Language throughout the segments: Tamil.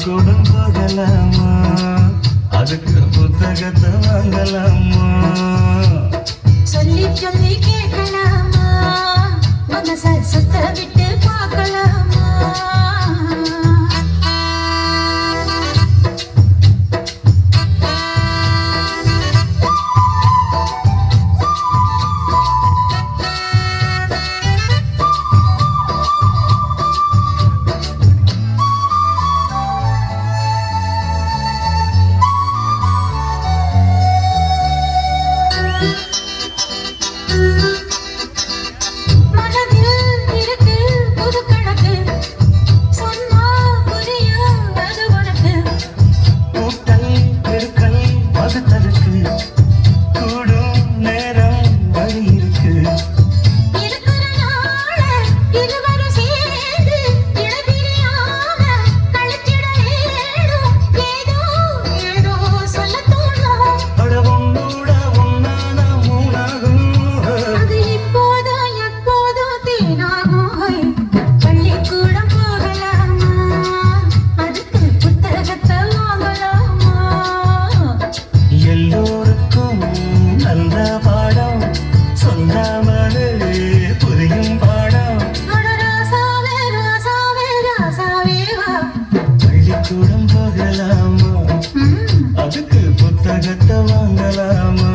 பள்ளிக்கூடம் போகலாமா, அதுக்கு புத்தகத்தை வாங்கலாமா? சொல்லி சொல்லி கேட்கலாமா, மனச சுத்த விட்டு பார்க்கலாமா? பள்ளிக்கூடம் போகலாமா, அதுக்கு புத்தகத்தை வாங்கலாமா?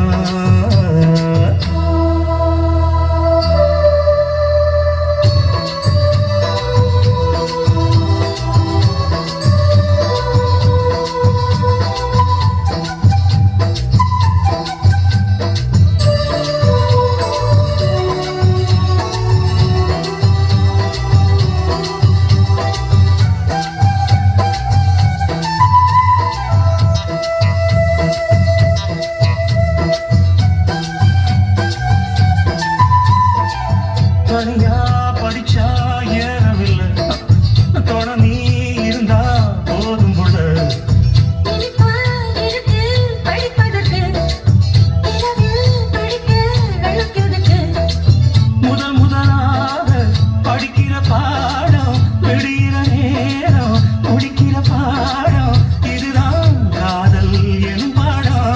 தனியா படிச்சா ஏறவில்லை, தொட நீ இருந்தா போதும் போல. முதலாக படிக்கிற பாடம், விடுகிற நேரம் முடிக்கிற பாடம், இதுதான் காதல் எனும் பாடம்.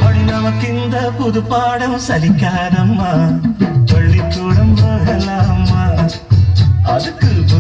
படி நமக்கு இந்த புது பாடம் சலிக்காதம்மா, பள்ளிக்கூடம் போகலாமா, அதுக்கு